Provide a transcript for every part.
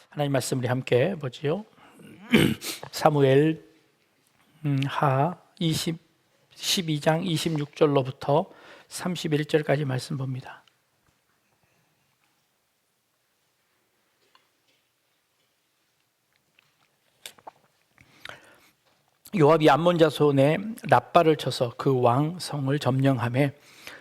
하나님 말씀 우리 함께 보지요. 사무엘 하 12장 26절로부터 31절까지 말씀 봅니다. 요압이 암몬 자손의 랍바를 쳐서 그 왕 성을 점령하매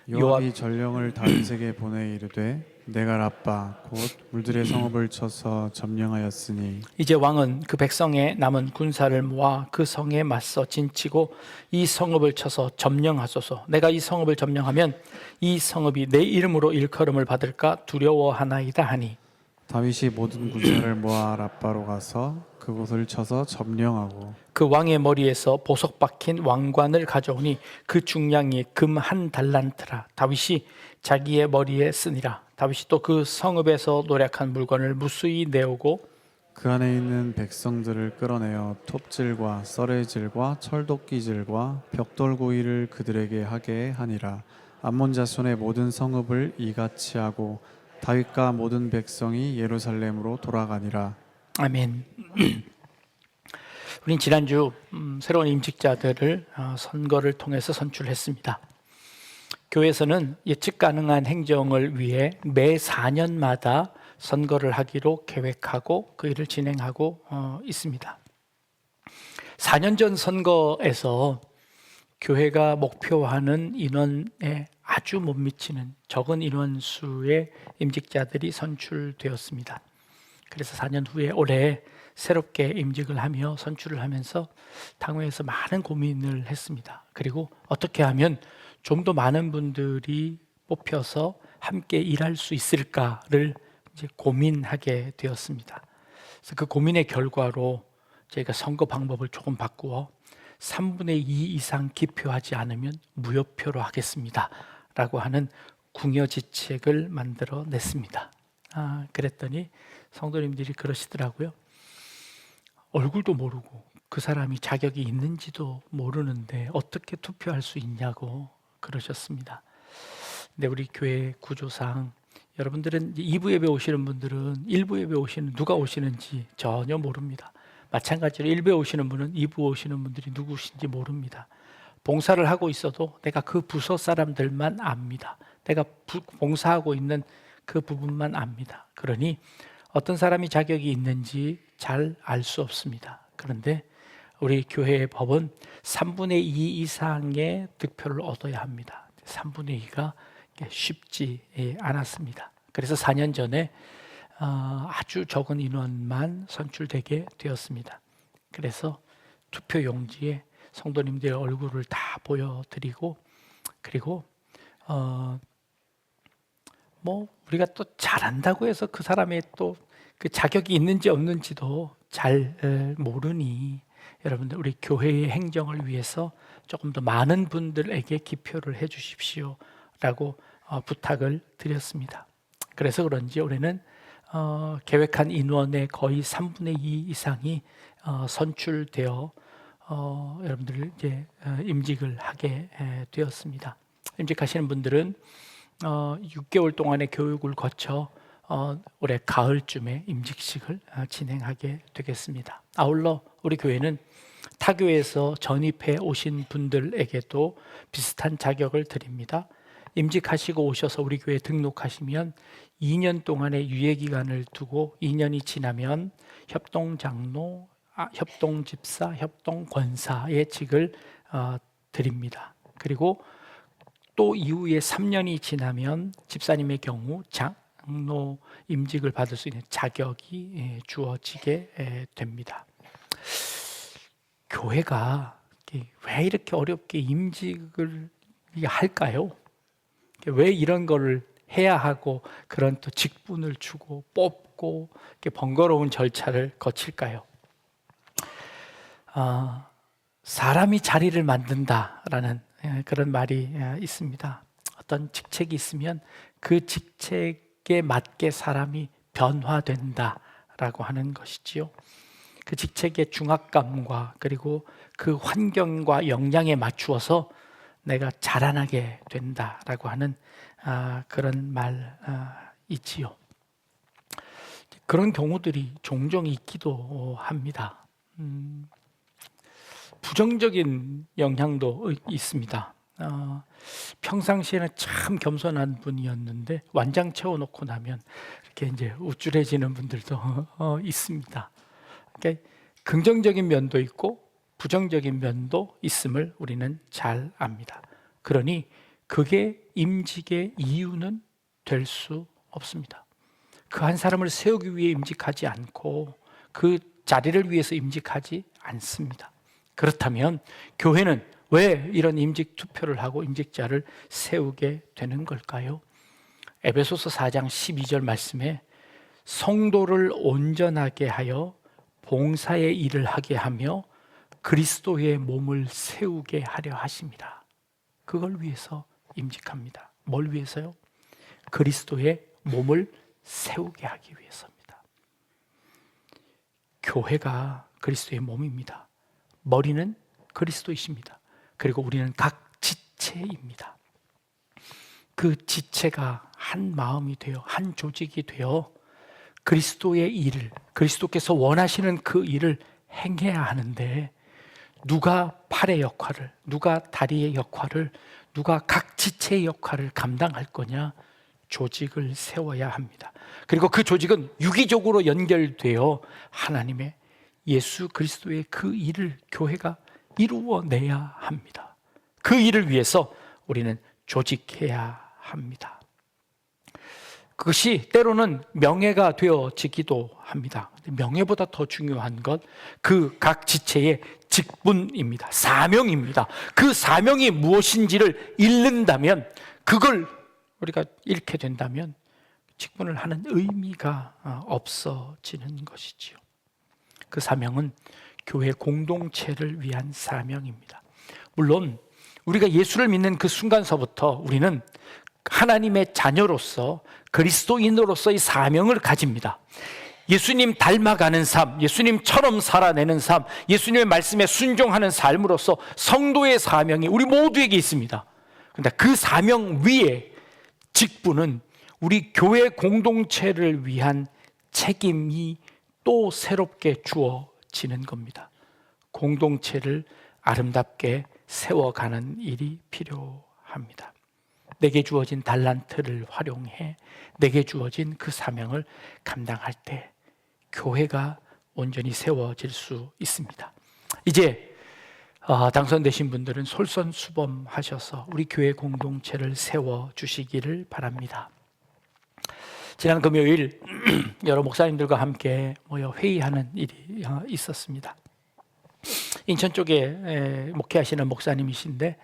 요압이 전령을 다윗에게 보내 이르되 내가 랍바 곧 물들의 성읍을 쳐서 점령하였으니 이제 왕은 그 백성의 남은 군사를 모아 그 성에 맞서 진치고 이 성읍을 쳐서 점령하소서. 내가 이 성읍을 점령하면 이 성읍이 내 이름으로 일컬음을 받을까 두려워하나이다 하니 다윗이 모든 군사를 모아 랍바로 가서 그곳을 쳐서 점령하고 그 왕의 머리에서 보석 박힌 왕관을 가져오니 그 중량이 금 한 달란트라. 다윗이 자기의 머리에 쓰니라. 다윗이 또 그 성읍에서 노략한 물건을 무수히 내오고 그 안에 있는 백성들을 끌어내어 톱질과 썰의질과 철도끼질과 벽돌구이를 그들에게 하게 하니라. 암몬 자손의 모든 성읍을 이같이 하고 다윗과 모든 백성이 예루살렘으로 돌아가니라. 아멘. 우린 지난주 새로운 임직자들을 선거를 통해서 선출했습니다. 교회에서는 예측 가능한 행정을 위해 매 4년마다 선거를 하기로 계획하고 그 일을 진행하고 있습니다. 4년 전 선거에서 교회가 목표하는 인원에 아주 못 미치는 적은 인원수의 임직자들이 선출되었습니다. 그래서 4년 후에 올해 새롭게 임직을 하며 선출을 하면서 당회에서 많은 고민을 했습니다. 그리고 어떻게 하면 좀 더 많은 분들이 뽑혀서 함께 일할 수 있을까를 이제 고민하게 되었습니다. 그래서 그 고민의 결과로 저희가 선거 방법을 조금 바꾸어 3분의 2 이상 기표하지 않으면 무효표로 하겠습니다 라고 하는 궁여지책을 만들어 냈습니다. 그랬더니 성도님들이 그러시더라고요. 얼굴도 모르고 그 사람이 자격이 있는지도 모르는데 어떻게 투표할 수 있냐고 그러셨습니다. 근데 우리 교회 구조상 여러분들은 2부 예배 오시는 분들은 1부 예배 오시는 누가 오시는지 전혀 모릅니다. 마찬가지로 1부에 오시는 분은 2부 오시는 분들이 누구신지 모릅니다. 봉사를 하고 있어도 내가 그 부서 사람들만 압니다. 내가 봉사하고 있는 그 부분만 압니다. 그러니 어떤 사람이 자격이 있는지 잘 알 수 없습니다. 그런데 우리 교회의 법은 3분의 2 이상의 득표를 얻어야 합니다. 3분의 2가 쉽지 않았습니다. 그래서 4년 전에 아주 적은 인원만 선출되게 되었습니다. 그래서 투표 용지에 성도님들의 얼굴을 다 보여드리고 그리고 우리가 또 잘한다고 해서 그 사람의 또 그 자격이 있는지 없는지도 잘 모르니 여러분들 우리 교회의 행정을 위해서 조금 더 많은 분들에게 기표를 해 주십시오 라고 부탁을 드렸습니다. 그래서 그런지 올해는 계획한 인원의 거의 3분의 2 이상이 선출되어 여러분들 이제 임직을 하게 되었습니다. 임직하시는 분들은 6개월 동안의 교육을 거쳐 올해 가을쯤에 임직식을 진행하게 되겠습니다. 아울러 우리 교회는 타교에서 전입해 오신 분들에게도 비슷한 자격을 드립니다. 임직하시고 오셔서 우리 교회에 등록하시면 2년 동안의 유예기간을 두고 2년이 지나면 협동장로, 협동집사, 협동권사의 직을 드립니다. 그리고 또 이후에 3년이 지나면 집사님의 경우 장로 임직을 받을 수 있는 자격이 주어지게 됩니다. 교회가 왜 이렇게 어렵게 임직을 할까요? 왜 이런 거를 해야 하고 그런 또 직분을 주고 뽑고 이렇게 번거로운 절차를 거칠까요? 사람이 자리를 만든다라는 그런 말이 있습니다. 어떤 직책이 있으면 그 직책에 맞게 사람이 변화된다라고 하는 것이지요. 그 직책의 중압감과 그리고 그 환경과 역량에 맞추어서 내가 자라나게 된다라고 하는 그런 말이지요. 그런 경우들이 종종 있기도 합니다. 부정적인 영향도 있습니다. 평상시에는 참 겸손한 분이었는데 완장 채워놓고 나면 이렇게 이제 우쭐해지는 분들도 있습니다. 그러니까 긍정적인 면도 있고 부정적인 면도 있음을 우리는 잘 압니다. 그러니 그게 임직의 이유는 될 수 없습니다. 그 한 사람을 세우기 위해 임직하지 않고 그 자리를 위해서 임직하지 않습니다. 그렇다면 교회는 왜 이런 임직 투표를 하고 임직자를 세우게 되는 걸까요? 에베소서 4장 12절 말씀에 성도를 온전하게 하여 봉사의 일을 하게 하며 그리스도의 몸을 세우게 하려 하십니다. 그걸 위해서 임직합니다. 뭘 위해서요? 그리스도의 몸을 세우게 하기 위해서입니다. 교회가 그리스도의 몸입니다. 머리는 그리스도이십니다. 그리고 우리는 각 지체입니다. 그 지체가 한 마음이 되어 한 조직이 되어 그리스도의 일을, 그리스도께서 원하시는 그 일을 행해야 하는데 누가 팔의 역할을, 누가 다리의 역할을, 누가 각 지체의 역할을 감당할 거냐? 조직을 세워야 합니다. 그리고 그 조직은 유기적으로 연결되어 하나님의 예수 그리스도의 그 일을 교회가 이루어내야 합니다. 그 일을 위해서 우리는 조직해야 합니다. 그것이 때로는 명예가 되어지기도 합니다. 명예보다 더 중요한 것, 그 각 지체의 직분입니다. 사명입니다. 그 사명이 무엇인지를 잃는다면, 그걸 우리가 잃게 된다면 직분을 하는 의미가 없어지는 것이지요. 그 사명은 교회 공동체를 위한 사명입니다. 물론 우리가 예수를 믿는 그 순간서부터 우리는 하나님의 자녀로서 그리스도인으로서의 사명을 가집니다. 예수님 닮아가는 삶, 예수님처럼 살아내는 삶, 예수님의 말씀에 순종하는 삶으로서 성도의 사명이 우리 모두에게 있습니다. 그런데 그 사명 위에 직분은 우리 교회 공동체를 위한 책임이 또 새롭게 주어지는 겁니다. 공동체를 아름답게 세워가는 일이 필요합니다. 내게 주어진 달란트를 활용해 내게 주어진 그 사명을 감당할 때 교회가 온전히 세워질 수 있습니다. 이제 당선되신 분들은 솔선수범하셔서 우리 교회 공동체를 세워주시기를 바랍니다. 지난 금요일 여러 목사님들과 함께 모여 회의하는 일이 있었습니다. 인천 쪽에 목회하시는 목사님이신데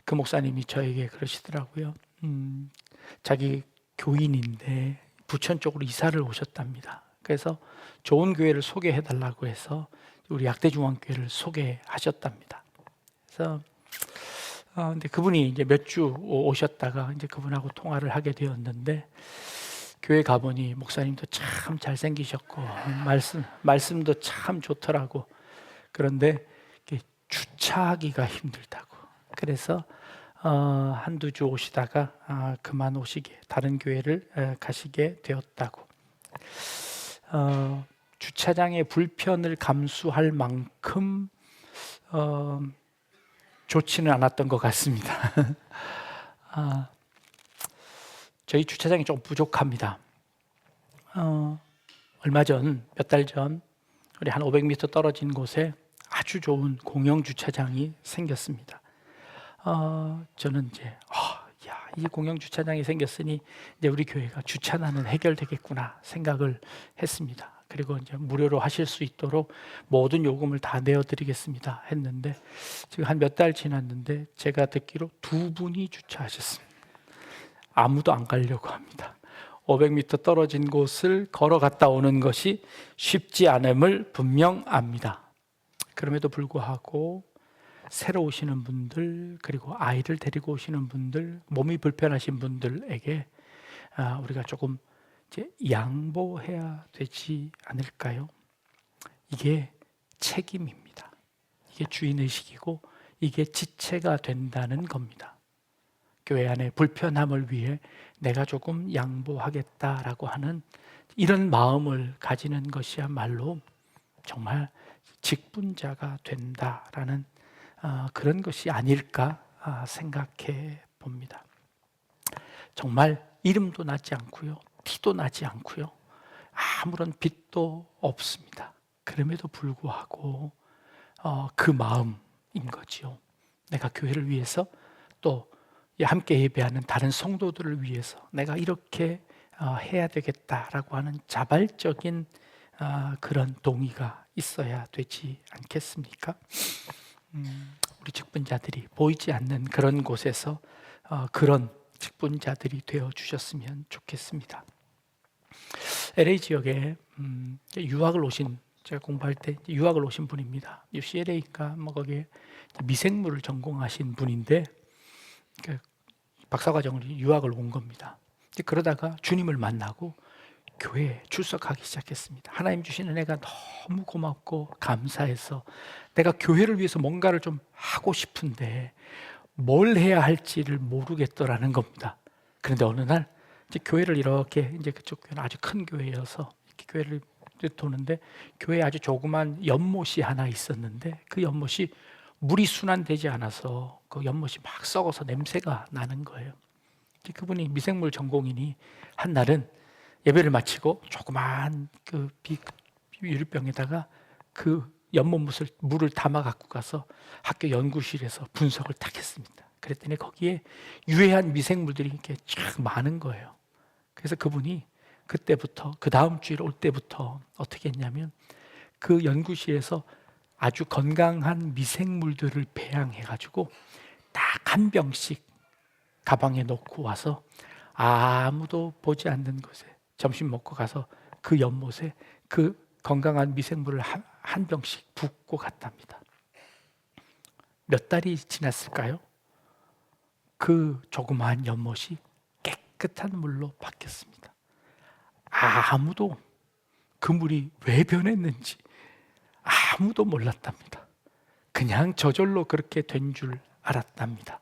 그 목사님이 저에게 그러시더라고요. 자기 교인인데 부천 쪽으로 이사를 오셨답니다. 그래서 좋은 교회를 소개해달라고 해서 우리 약대중앙교회를 소개하셨답니다. 그래서 근데 그분이 이제 몇 주 오셨다가 이제 그분하고 통화를 하게 되었는데 교회 가보니 목사님도 참 잘생기셨고 말씀도 참 좋더라고. 그런데 주차하기가 힘들다고. 그래서 한두 주 오시다가 그만 오시게 다른 교회를 가시게 되었다고. 주차장의 불편을 감수할 만큼 좋지는 않았던 것 같습니다. 저희 주차장이 좀 부족합니다. 얼마 전, 몇 달 전 우리 한 500m 떨어진 곳에 아주 좋은 공영 주차장이 생겼습니다. 저는 이제 이 공영 주차장이 생겼으니 이제 우리 교회가 주차난은 해결되겠구나 생각을 했습니다. 그리고 이제 무료로 하실 수 있도록 모든 요금을 다 내어드리겠습니다 했는데 지금 한 몇 달 지났는데 제가 듣기로 2분이 주차하셨습니다. 아무도 안 가려고 합니다. 500m 떨어진 곳을 걸어갔다 오는 것이 쉽지 않음을 분명 압니다. 그럼에도 불구하고 새로 오시는 분들, 그리고 아이를 데리고 오시는 분들, 몸이 불편하신 분들에게 우리가 조금 이제 양보해야 되지 않을까요? 이게 책임입니다. 이게 주인의식이고 이게 지체가 된다는 겁니다. 교회 안에 불편함을 위해 내가 조금 양보하겠다라고 하는 이런 마음을 가지는 것이야말로 정말 직분자가 된다라는 그런 것이 아닐까 생각해 봅니다. 정말 이름도 나지 않고요, 티도 나지 않고요, 아무런 빚도 없습니다. 그럼에도 불구하고 그 마음인 거지요. 내가 교회를 위해서 또 함께 예배하는 다른 성도들을 위해서 내가 이렇게 해야 되겠다라고 하는 자발적인 그런 동의가 있어야 되지 않겠습니까? 우리 직분자들이 보이지 않는 그런 곳에서 그런 직분자들이 되어 주셨으면 좋겠습니다. LA 지역에 유학을 오신, 제가 공부할 때 유학을 오신 분입니다. UCLA인가 뭐 거기에 미생물을 전공하신 분인데 박사과정으로 유학을 온 겁니다. 그러다가 주님을 만나고 교회에 출석하기 시작했습니다. 하나님 주신 은혜가 너무 고맙고 감사해서 내가 교회를 위해서 뭔가를 좀 하고 싶은데 뭘 해야 할지를 모르겠더라는 겁니다. 그런데 어느 날 이제 교회를 이렇게, 이제 그쪽 교회는 아주 큰 교회여서 이렇게 교회를 도는데 교회에 아주 조그만 연못이 하나 있었는데 그 연못이 물이 순환되지 않아서 그 연못이 막 썩어서 냄새가 나는 거예요. 그분이 미생물 전공이니 한 날은 예배를 마치고 조그만 그 유리병에다가 그 연못 물을 담아 갖고 가서 학교 연구실에서 분석을 딱 했습니다. 그랬더니 거기에 유해한 미생물들이 이렇게 쫙 많은 거예요. 그래서 그분이 그때부터, 그 다음 주일 올 때부터 어떻게 했냐면 그 연구실에서 아주 건강한 미생물들을 배양해 가지고 딱 한 병씩 가방에 넣고 와서 아무도 보지 않는 곳에 점심 먹고 가서 그 연못에 그 건강한 미생물을 한 병씩 붓고 갔답니다. 몇 달이 지났을까요? 그 조그마한 연못이 깨끗한 물로 바뀌었습니다. 아무도 그 물이 왜 변했는지 아무도 몰랐답니다. 그냥 저절로 그렇게 된 줄 알았답니다.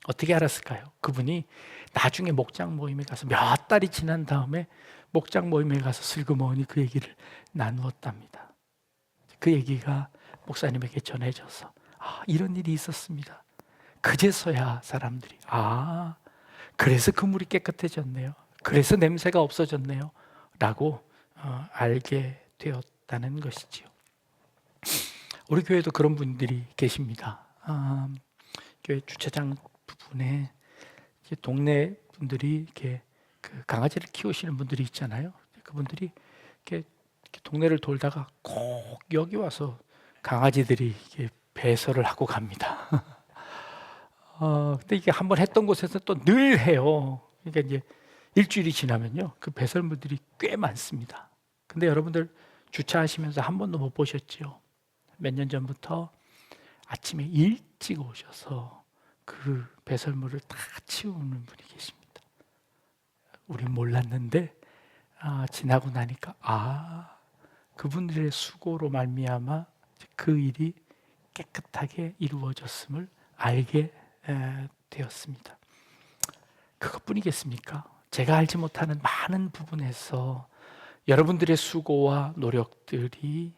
어떻게 알았을까요? 그분이 나중에 목장 모임에 가서 몇 달이 지난 다음에 목장 모임에 가서 슬그머니 그 얘기를 나누었답니다. 그 얘기가 목사님에게 전해져서 이런 일이 있었습니다. 그제서야 사람들이 그래서 그 물이 깨끗해졌네요, 그래서 냄새가 없어졌네요 라고 알게 되었다는 것이지요. 우리 교회도 그런 분들이 계십니다. 교회 주차장 부분에 동네 분들이 이렇게 그 강아지를 키우시는 분들이 있잖아요. 그분들이 이렇게 동네를 돌다가 꼭 여기 와서 강아지들이 이렇게 배설을 하고 갑니다. 근데 이게 한번 했던 곳에서 또 늘 해요. 그러니까 이제 일주일이 지나면요, 그 배설물들이 꽤 많습니다. 근데 여러분들 주차하시면서 한 번도 못 보셨죠? 몇 년 전부터 아침에 일찍 오셔서 그 배설물을 다 치우는 분이 계십니다. 우린 몰랐는데 지나고 나니까 그분들의 수고로 말미암아 그 일이 깨끗하게 이루어졌음을 알게 되었습니다. 그것뿐이겠습니까? 제가 알지 못하는 많은 부분에서 여러분들의 수고와 노력들이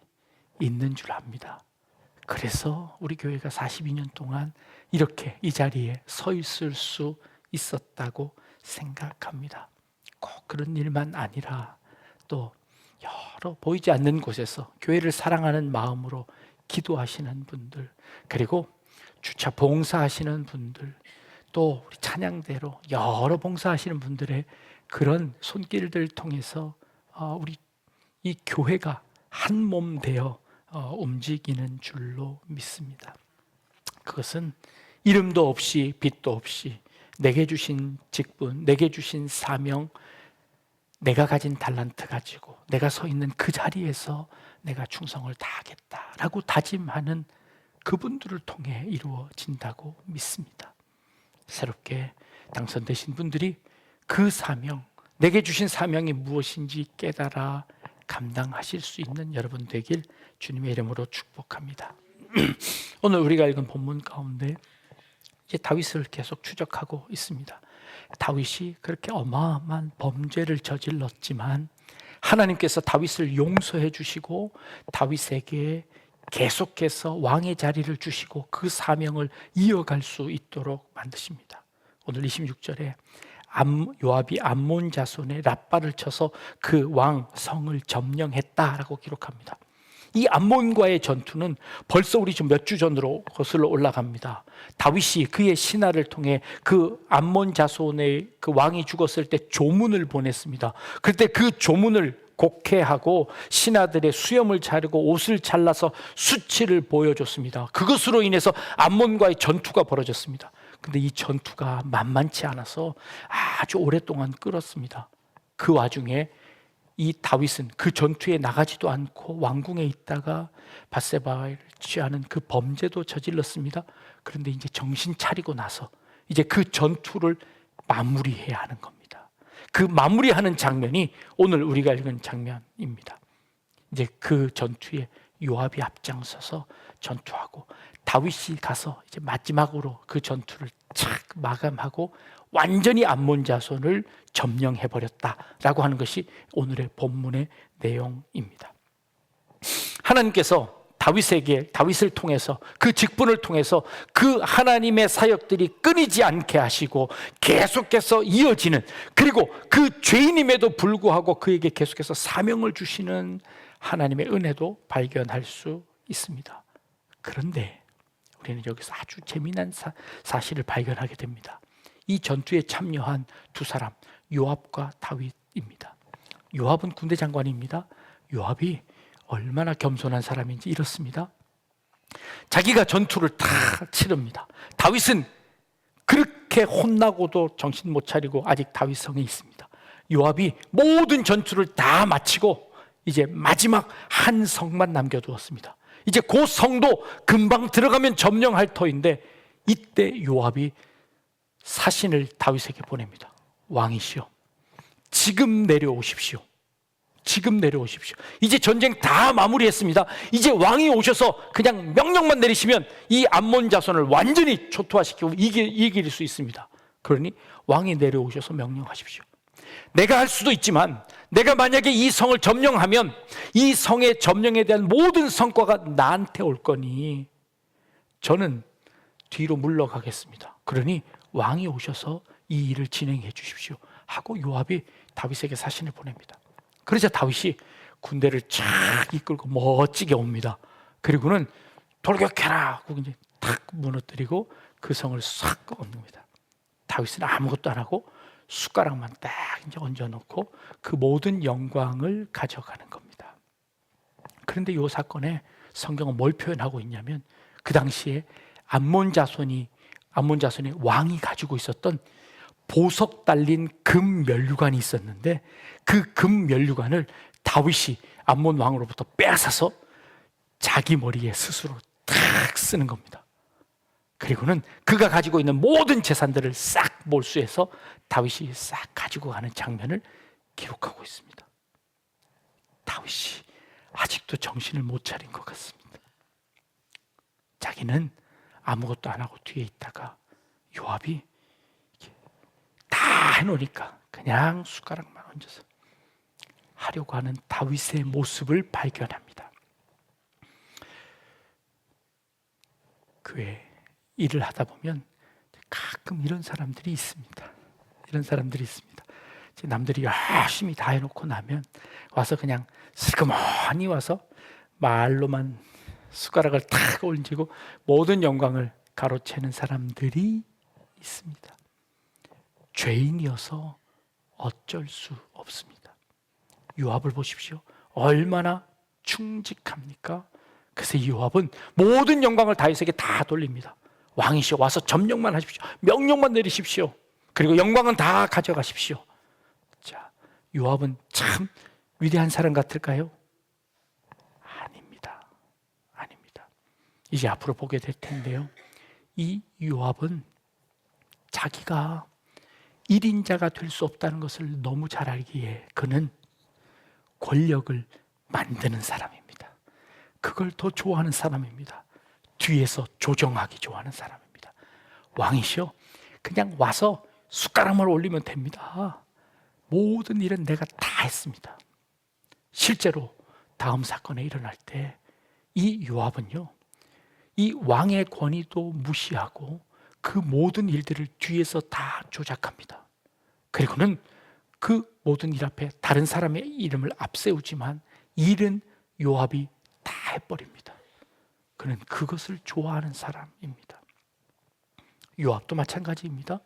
있는 줄 압니다. 그래서 우리 교회가 42년 동안 이렇게 이 자리에 서 있을 수 있었다고 생각합니다. 꼭 그런 일만 아니라 또 여러 보이지 않는 곳에서 교회를 사랑하는 마음으로 기도하시는 분들, 그리고 주차 봉사하시는 분들, 또 우리 찬양대로 여러 봉사하시는 분들의 그런 손길들 통해서 우리 이 교회가 한 몸 되어 움직이는 줄로 믿습니다. 그것은 이름도 없이 빚도 없이 내게 주신 직분, 내게 주신 사명, 내가 가진 달란트 가지고 내가 서 있는 그 자리에서 내가 충성을 다하겠다라고 다짐하는 그분들을 통해 이루어진다고 믿습니다. 새롭게 당선되신 분들이 그 사명, 내게 주신 사명이 무엇인지 깨달아 감당하실 수 있는 여러분 되길 주님의 이름으로 축복합니다. 오늘 우리가 읽은 본문 가운데 이제 다윗을 계속 추적하고 있습니다. 다윗이 그렇게 어마어마한 범죄를 저질렀지만 하나님께서 다윗을 용서해 주시고 다윗에게 계속해서 왕의 자리를 주시고 그 사명을 이어갈 수 있도록 만드십니다. 오늘 26절에 요압이 암몬 자손의 랍바를 쳐서 그 왕 성을 점령했다라고 기록합니다. 이 암몬과의 전투는 벌써 우리 좀 몇 주 전으로 거슬러 올라갑니다. 다윗이 그의 신하를 통해 그 암몬 자손의 그 왕이 죽었을 때 조문을 보냈습니다. 그때 그 조문을 곡해하고 신하들의 수염을 자르고 옷을 잘라서 수치를 보여줬습니다. 그것으로 인해서 암몬과의 전투가 벌어졌습니다. 근데 이 전투가 만만치 않아서 아주 오랫동안 끌었습니다. 그 와중에 이 다윗은 그 전투에 나가지도 않고 왕궁에 있다가 밧세바를 취하는 그 범죄도 저질렀습니다. 그런데 이제 정신 차리고 나서 이제 그 전투를 마무리해야 하는 겁니다. 그 마무리하는 장면이 오늘 우리가 읽은 장면입니다. 이제 그 전투에 요압이 앞장서서 전투하고 다윗이 가서 이제 마지막으로 그 전투를 착 마감하고 완전히 암몬 자손을 점령해 버렸다라고 하는 것이 오늘의 본문의 내용입니다. 하나님께서 다윗을 통해서 그 직분을 통해서 그 하나님의 사역들이 끊이지 않게 하시고 계속해서 이어지는, 그리고 그 죄인임에도 불구하고 그에게 계속해서 사명을 주시는 하나님의 은혜도 발견할 수 있습니다. 그런데 우리는 여기서 아주 재미난 사실을 발견하게 됩니다. 이 전투에 참여한 두 사람, 요압과 다윗입니다. 요압은 군대 장관입니다. 요압이 얼마나 겸손한 사람인지 이렇습니다. 자기가 전투를 다 치릅니다. 다윗은 그렇게 혼나고도 정신 못 차리고 아직 다윗성에 있습니다. 요압이 모든 전투를 다 마치고 이제 마지막 한 성만 남겨두었습니다. 이제 그 성도 금방 들어가면 점령할 터인데 이때 요압이 사신을 다윗에게 보냅니다. 왕이시여, 지금 내려오십시오. 지금 내려오십시오. 이제 전쟁 다 마무리했습니다. 이제 왕이 오셔서 그냥 명령만 내리시면 이 암몬 자손을 완전히 초토화시키고 이길 수 있습니다. 그러니 왕이 내려오셔서 명령하십시오. 내가 할 수도 있지만 내가 만약에 이 성을 점령하면 이 성의 점령에 대한 모든 성과가 나한테 올 거니 저는 뒤로 물러가겠습니다. 그러니 왕이 오셔서 이 일을 진행해 주십시오 하고 요압이 다윗에게 사신을 보냅니다. 그러자 다윗이 군대를 쫙 이끌고 멋지게 옵니다. 그리고는 돌격해라 하고 이제 탁 무너뜨리고 그 성을 싹 얹습니다. 다윗은 아무것도 안 하고 숟가락만 딱 이제 얹어놓고 그 모든 영광을 가져가는 겁니다. 그런데 이 사건에 성경은 뭘 표현하고 있냐면 그 당시에 암몬 자손의 왕이 가지고 있었던 보석 달린 금 면류관이 있었는데 그 금 면류관을 다윗이 암몬 왕으로부터 빼앗아서 자기 머리에 스스로 탁 쓰는 겁니다. 그리고는 그가 가지고 있는 모든 재산들을 싹 몰수해서 다윗이 싹 가지고 가는 장면을 기록하고 있습니다. 다윗이 아직도 정신을 못 차린 것 같습니다. 자기는 아무것도 안 하고 뒤에 있다가 요압이 다 해놓으니까 그냥 숟가락만 얹어서 하려고 하는 다윗의 모습을 발견합니다. 교회 일을 하다 보면 가끔 이런 사람들이 있습니다. 남들이 열심히 다 해놓고 나면 와서 그냥 슬그머니 와서 말로만 숟가락을 탁 얹고 모든 영광을 가로채는 사람들이 있습니다. 죄인이어서 어쩔 수 없습니다. 요압을 보십시오. 얼마나 충직합니까? 그래서 이 요압은 모든 영광을 다윗에게 다 돌립니다. 왕이시여 와서 점령만 하십시오. 명령만 내리십시오. 그리고 영광은 다 가져가십시오. 자, 요압은 참 위대한 사람 같을까요? 아닙니다. 이제 앞으로 보게 될 텐데요. 이 요압은 자기가 1인자가 될 수 없다는 것을 너무 잘 알기에 그는 권력을 만드는 사람입니다. 그걸 더 좋아하는 사람입니다. 뒤에서 조정하기 좋아하는 사람입니다. 왕이시여 그냥 와서 숟가락만 올리면 됩니다. 모든 일은 내가 다 했습니다. 실제로 다음 사건에 일어날 때 이 요압은요, 이 왕의 권위도 무시하고 그 모든 일들을 뒤에서 다 조작합니다. 그리고는 그 모든 일 앞에 다른 사람의 이름을 앞세우지만 일은 요압이 다 해버립니다. 그는 그것을 좋아하는 사람입니다. 요압도 마찬가지입니다.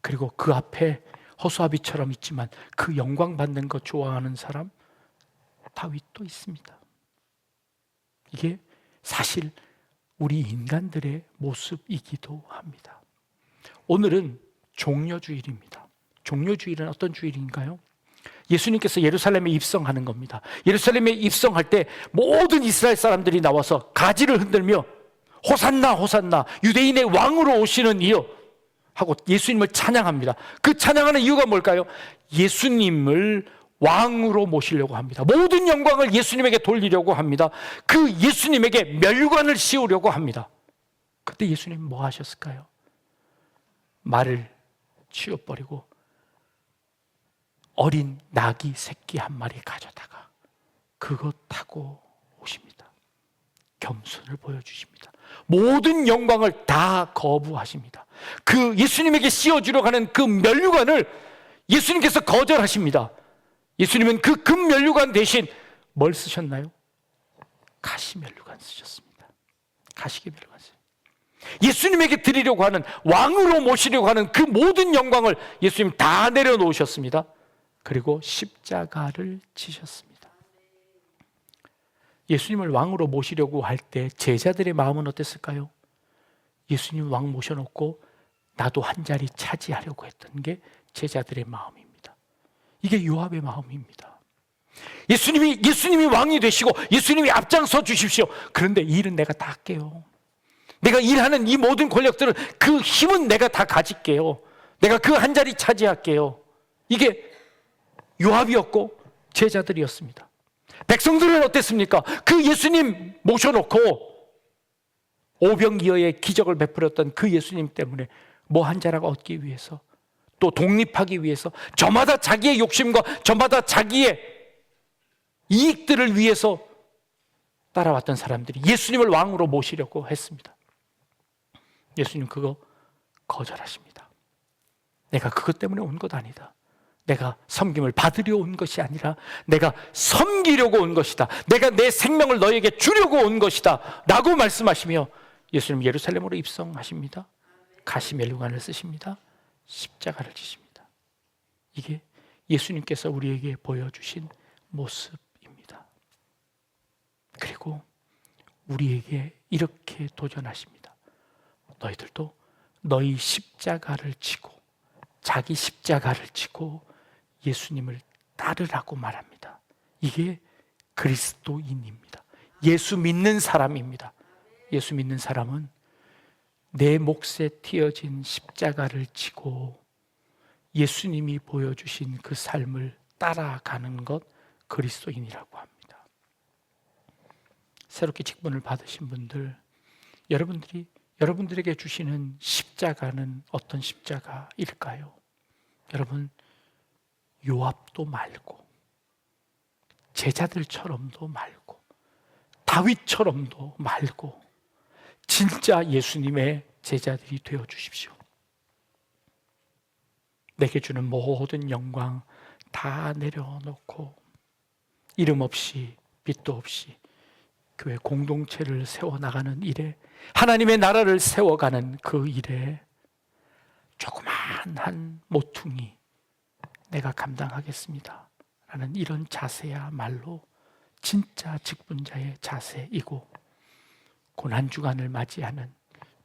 그리고 그 앞에 허수아비처럼 있지만 그 영광 받는 거 좋아하는 사람 다윗도 있습니다. 이게 사실 우리 인간들의 모습이기도 합니다. 오늘은 종려주일입니다. 종려주일은 어떤 주일인가요? 예수님께서 예루살렘에 입성하는 겁니다. 예루살렘에 입성할 때 모든 이스라엘 사람들이 나와서 가지를 흔들며 호산나 호산나 유대인의 왕으로 오시는 이여 하고 예수님을 찬양합니다. 그 찬양하는 이유가 뭘까요? 예수님을 왕으로 모시려고 합니다. 모든 영광을 예수님에게 돌리려고 합니다. 그 예수님에게 멸관을 씌우려고 합니다. 그때 예수님 뭐 하셨을까요? 말을 치워버리고 어린 나귀 새끼 한 마리 가져다가 그것 타고 오십니다. 겸손을 보여주십니다. 모든 영광을 다 거부하십니다. 그 예수님에게 씌워주려고 하는 그 면류관을 예수님께서 거절하십니다. 예수님은 그 금 면류관 대신 뭘 쓰셨나요? 가시 면류관 쓰셨습니다. 가시계 면류관 쓰셨습니다. 예수님에게 드리려고 하는, 왕으로 모시려고 하는 그 모든 영광을 예수님 다 내려놓으셨습니다. 그리고 십자가를 지셨습니다. 예수님을 왕으로 모시려고 할 때 제자들의 마음은 어땠을까요? 예수님 왕 모셔놓고 나도 한 자리 차지하려고 했던 게 제자들의 마음입니다. 이게 요압의 마음입니다. 예수님이 왕이 되시고 예수님이 앞장서 주십시오. 그런데 일은 내가 다 할게요. 내가 일하는 이 모든 권력들은 그 힘은 내가 다 가질게요. 내가 그 한 자리 차지할게요. 이게 요압이었고 제자들이었습니다. 백성들은 어땠습니까? 그 예수님 모셔놓고 오병이어의 기적을 베풀었던 그 예수님 때문에 뭐 한 자락 얻기 위해서, 또 독립하기 위해서 저마다 자기의 욕심과 저마다 자기의 이익들을 위해서 따라왔던 사람들이 예수님을 왕으로 모시려고 했습니다. 예수님 그거 거절하십니다. 내가 그것 때문에 온 것 아니다. 내가 섬김을 받으려 온 것이 아니라 내가 섬기려고 온 것이다. 내가 내 생명을 너에게 주려고 온 것이다 라고 말씀하시며 예수님 예루살렘으로 입성하십니다. 가시면류관을 쓰십니다. 십자가를 지십니다. 이게 예수님께서 우리에게 보여주신 모습입니다. 그리고 우리에게 이렇게 도전하십니다. 너희들도 너희 십자가를 지고, 자기 십자가를 지고 예수님을 따르라고 말합니다. 이게 그리스도인입니다. 예수 믿는 사람입니다. 예수 믿는 사람은 내 몫에 튀어진 십자가를 지고 예수님이 보여주신 그 삶을 따라가는 것, 그리스도인이라고 합니다. 새롭게 직분을 받으신 분들, 여러분들에게 주시는 십자가는 어떤 십자가일까요? 여러분, 요압도 말고 제자들처럼도 말고 다윗처럼도 말고 진짜 예수님의 제자들이 되어 주십시오. 내게 주는 모든 영광 다 내려놓고 이름 없이 빛도 없이 교회 공동체를 세워나가는 일에, 하나님의 나라를 세워가는 그 일에 조그마한 모퉁이 내가 감당하겠습니다 라는 이런 자세야말로 진짜 직분자의 자세이고, 고난주간을 맞이하는,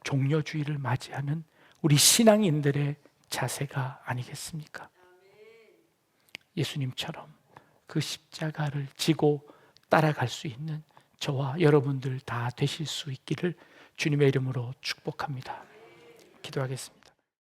종려주의를 맞이하는 우리 신앙인들의 자세가 아니겠습니까? 예수님처럼 그 십자가를 지고 따라갈 수 있는 저와 여러분들 다 되실 수 있기를 주님의 이름으로 축복합니다. 기도하겠습니다.